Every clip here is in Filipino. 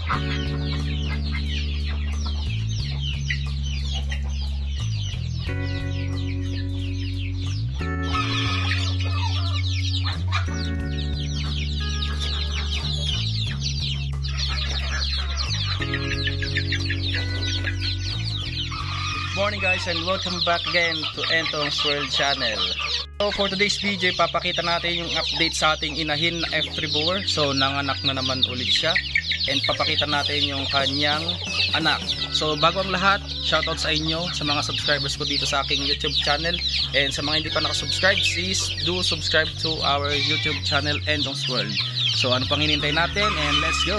Morning guys, and welcome back again to Entong's World Channel. So for today's video, papakita natin yung update sa ating inahin na F3 Boer. So nanganak na naman ulit siya, and papakita natin yung kanyang anak. So bago ang lahat, shoutout sa inyo, sa mga subscribers ko dito sa aking YouTube channel, and sa mga hindi pa nakasubscribe, please do subscribe to our YouTube channel Entong's World. So ano pang hinihintay natin, and let's go!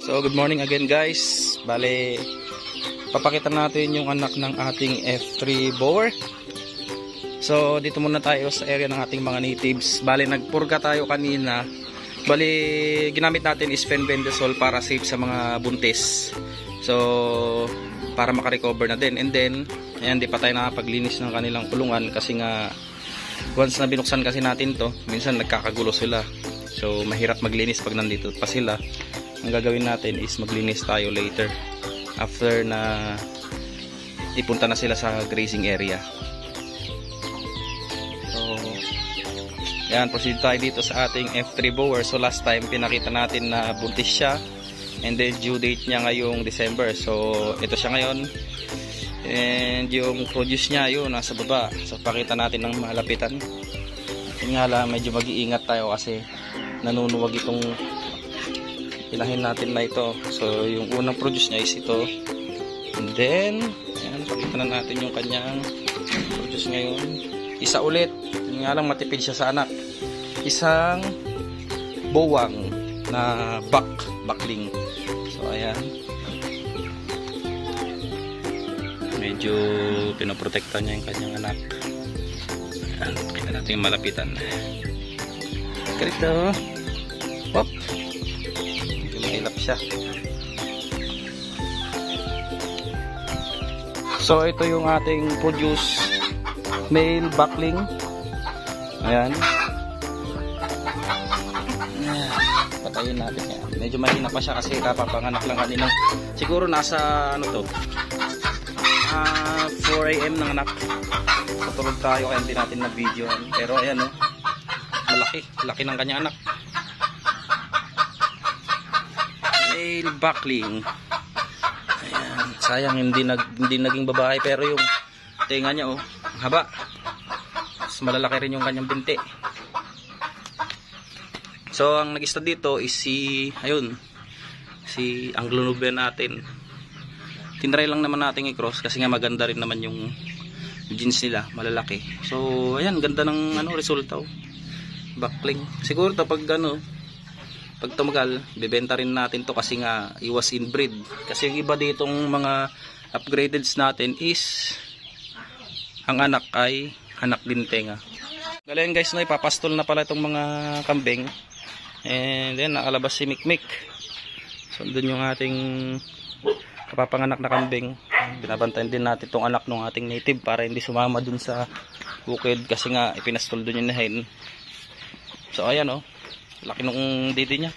So good morning again guys. Bale, papakita natin yung anak ng ating F3 Boer. So dito muna tayo sa area ng ating mga natives. Bale, nagpurga tayo kanina. Bale, ginamit natin is fenbendazole para safe sa mga buntis. So para makarecover na din. And then ayan, di pa tayo nakapaglinis ng kanilang kulungan kasi nga once na binuksan kasi natin to, minsan nagkakagulo sila. So mahirap maglinis pag nandito pa sila. Ang gagawin natin is maglinis tayo later after na ipunta na sila sa grazing area. So yan, proceed tayo dito sa ating F3 Boer. So last time pinakita natin na buntis siya, and then due date niya ngayong December. So ito siya ngayon, and yung produce niya yun nasa baba. So pakita natin ng malapitan. Yun nga lang, medyo mag-iingat tayo kasi nanunuwag itong ilahin natin na ito. So yung unang produce niya is ito, and then ayan, pakita na natin yung kanyang produce ngayon. Isa ulit, yun nga lang matipid siya sa anak. Isang bowang na buckling. So ayan, medyo pinoprotekta niya yung kanyang anak. Ayan, pakita natin yung malapitan. Ganito, pop, hilap siya. So ito yung ating produce male buckling. Ayan. Patayin natin yan. Medyo mahina pa siya kasi kapapanganak lang kanina. Siguro nasa ano to, 4 AM ng anak. Patulog tayo kaya hindi natin na video. Pero ayan, oh, laki ng kanyang anak. Male buckling. Ayan, sayang hindi naging babae, pero yung tenga niya, oh, haba. Mas malalaki rin yung kanyang binti. So ang nag-start dito is si Anglo-Nubian natin. Tinry lang naman natin i-cross kasi nga maganda rin naman yung genes nila, malalaki. So ayan, ganda ng resulta, oh. Buckling. Siguro to pag pag tumagal, bibenta rin natin to kasi nga iwas inbreed. Kasi yung iba ditong mga upgradeds natin is ang anak ay anak din tenga. Galing guys, no, ipapastol na pala itong mga kambing. And then nakalabas si Mikmik. So doon yung ating kapapanganak na kambing. Binabantayan din natin itong anak ng ating native para hindi sumama dun sa bukid kasi nga ipinastol dun yung nahin. So ayan, oh, laki nung didi niya.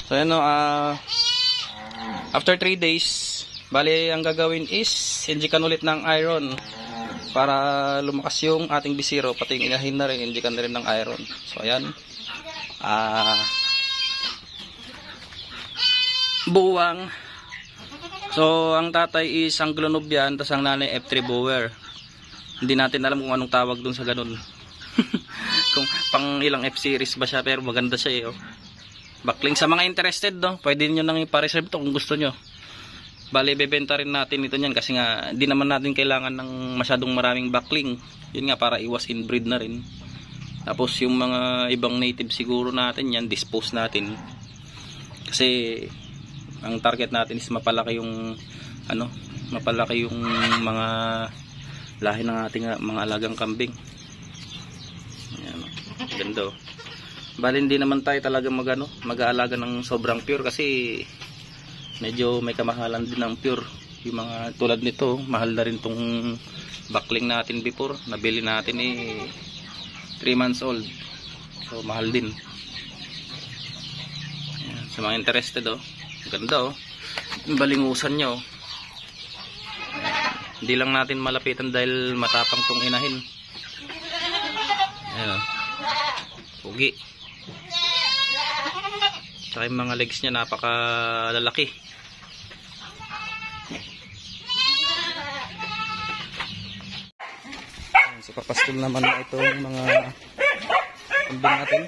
So ayan, after 3 days, bali ang gagawin is injekan ulit ng iron para lumakas yung ating bisiro, pati yung inahin na rin, injekan na rin ng iron. So ayan, buwang. So ang tatay is Anglo-Nubian, tapos ang nanay F3 Boer. Hindi natin alam kung anong tawag dun sa ganun. Kung pang ilang F-series ba siya, pero maganda siya, eh, oh. Buckling. Sa mga interested, no, pwede nyo nang ipa-reserve to kung gusto nyo. Bale, bebenta rin natin ito niyan kasi nga di naman natin kailangan ng masyadong maraming buckling. Yun nga, para iwas inbreed na rin. Tapos yung mga ibang native siguro natin yan, dispose natin. Kasi ang target natin is mapalaki yung mapalaki yung mga lahi ng ating mga alagang kambing. Ganda oh. Bali hindi naman tayo talaga mag-aalaga ng sobrang pure kasi medyo may kamahalan din ng pure. Yung mga tulad nito, mahal na rin tong backling natin before. Nabili natin 3 months old. So mahal din. Ayan, sa mga interested oh. Ganda oh. Yung balingusan niya oh. Hindi lang natin malapitan dahil matapang tong inahin. Ayan o. Pugi. Saka yung mga legs niya napakalalaki. Ayan, so papastol naman na itong mga kambing natin.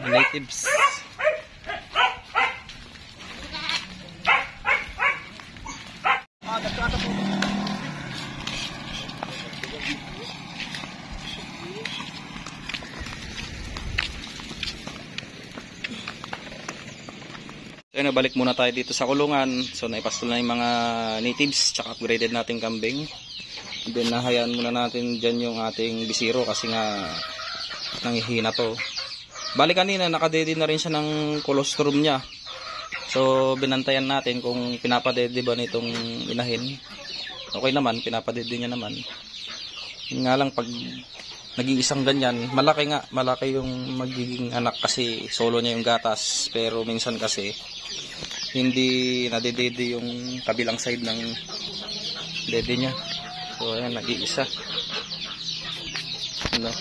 Natives. So yun, balik muna tayo dito sa kulungan. So naipastol na yung mga natives tsaka upgraded nating kambing. And then nahayaan muna natin dyan yung ating bisiro kasi nga nanghihina to. Balik kanina nakadede na rin siya ng colostrum niya. So binantayan natin kung pinapadede ba nitong inahin. Okay naman, pinapadede niya naman. Yun nga lang pag nag-iisang ganyan, malaki yung magiging anak kasi solo niya yung gatas. Pero minsan kasi hindi nadedede yung kabilang side ng dede niya. So ayan, nag-iisa. Ano?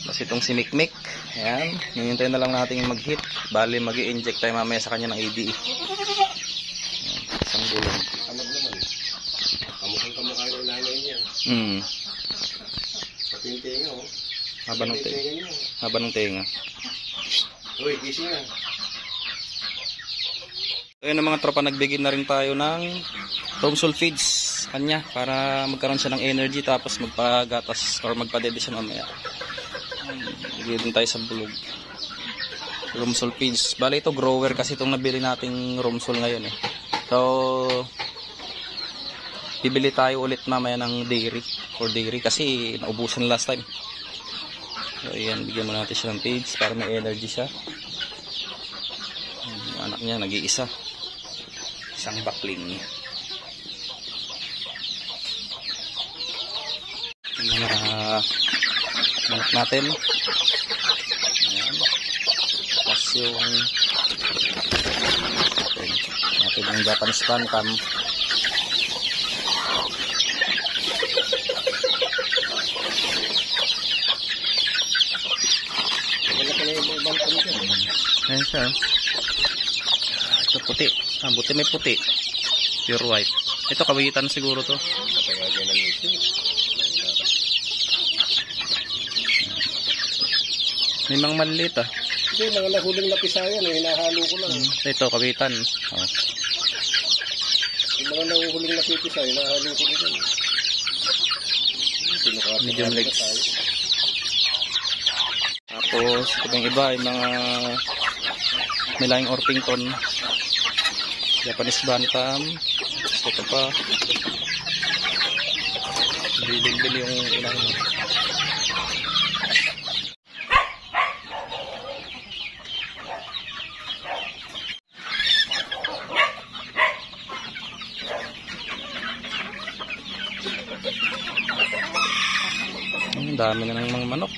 Tapos itong si Mikmik, ayan, hinihintay na lang natin mag-hit. Bali mag-i-inject tayo mamaya sa kanya ng ADE. Ayan, isang gulong. Kamag naman. Kamukha yung nanay niya. Pati yung tenga oh. Haba ng tenga. Uy, gising na. So yun ang mga tropa, nagbigay na rin tayo ng Romsul feeds kanya para magkaroon siya ng energy tapos magpagatas or magpadede siya mamaya. Bigay din tayo sa bulog. Romsul feeds. Bali ito grower kasi itong nabili nating Romsul ngayon eh. So bibili tayo ulit mamaya ng dairy kasi naubusan last time. So ayan, bigyan mo natin siya ng feeds para may energy siya. Yung anak niya nag-iisa. Isang bakling. Yung mga manok natin. Ayan. Tapos yung natin yung Japanese bantam. Ayan siya. Ito puti. Buti may puti. Pure white. Ito kawitan siguro to. May mga maliit ah. Hindi, mga nahuling na pisayan. Hinahalo ko lang. Ito kawitan. Oh. Yung mga nahuling na pisayan, hinahalo ko lang. Medium legs. Tapos ito yung iba yung mga Milaing Orpington, Japanese bantam. Ito pa bili yung ilang ang dami na ng mga manok.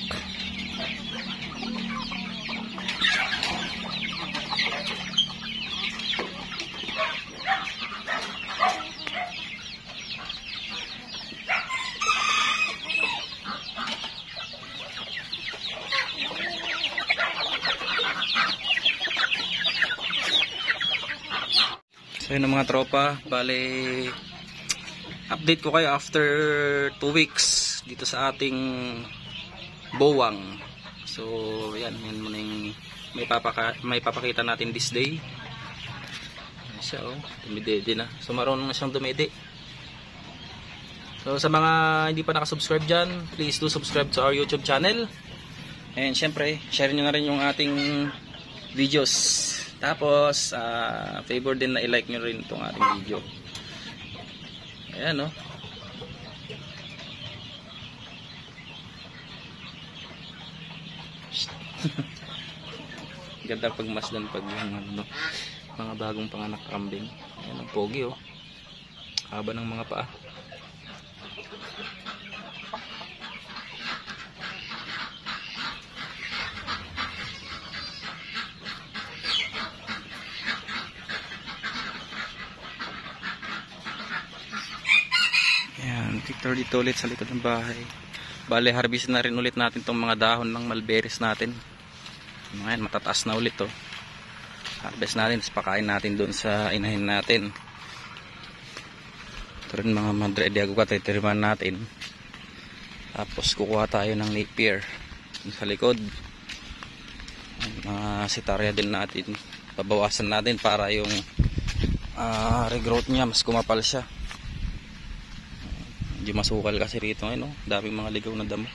So yun ang mga tropa, bale update ko kayo after 2 weeks dito sa ating bowang. So yan muna yung may papakita natin this day. Ayan siya oh, dumidede na. So marunong na siyang dumede. So sa mga hindi pa nakasubscribe dyan, please do subscribe to our YouTube channel. And syempre, share nyo na rin yung ating videos. Tapos, favor din na i-like nyo rin itong ating video. Ayan, no? Ganda pagmasdan pag yung ano, mga bagong panganak kambing. Ayan ang pogi oh. Haba ng mga paa. Ayan, picture dito ulit sa likod ng bahay. Bale, harvest na rin ulit natin tong mga dahon ng mulberries natin. Ayan, matataas na ulit to. Harvest natin, pakain natin doon sa inahin natin. Ito rin mga Madre de Agua, titiriman natin. Tapos kukuha tayo ng napier sa likod. Mga sitarya din natin. Babawasan natin para yung regrowth niya, mas kumapal siya. Medyo masukal kasi rito ngayon, no? Daming mga ligaw na damo.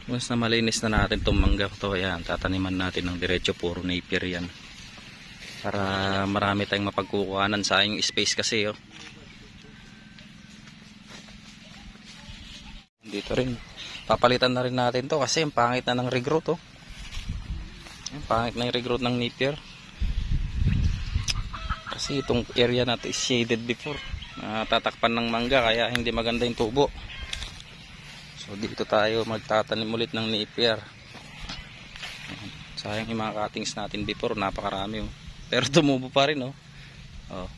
Once na malinis na natin itong mangga to, ayan, tataniman natin ng diretso, puro napier yan. Para marami tayong mapagkukuhanan sa yung space kasi. Oh. Dito rin. Papalitan na rin natin to kasi ang pangit na ng regrowth. Oh. Ang pangit na yung regrowth ng napier. Kasi itong area natin is shaded before. Tatakpan ng mangga kaya hindi maganda yung tubo. So dito tayo magtatanim ulit ng napier. Sayang yung mga cuttings natin before, napakarami oh. Pero tumubo pa rin oh. Oh.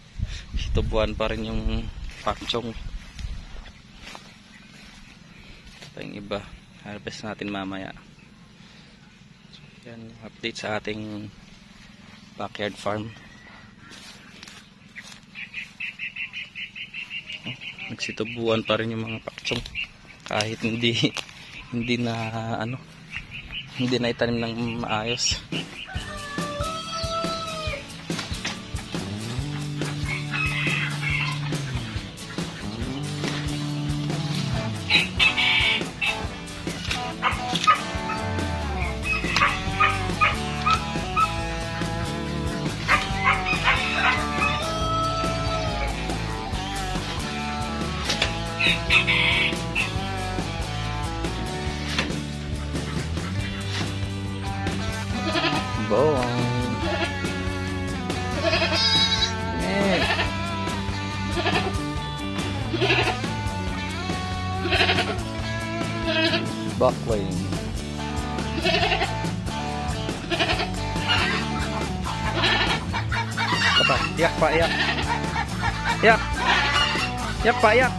Tubuan pa rin yung pakchong. Ito yung iba. Harvest natin mamaya. So, yan, update sa ating backyard farm. Oh, nagsitubuan pa rin yung mga pakchong. Kahit hindi na itanim ng maayos. Boom. Yeah. Buckling. Apa? Yak pak yak. Yak. Yak pak yak.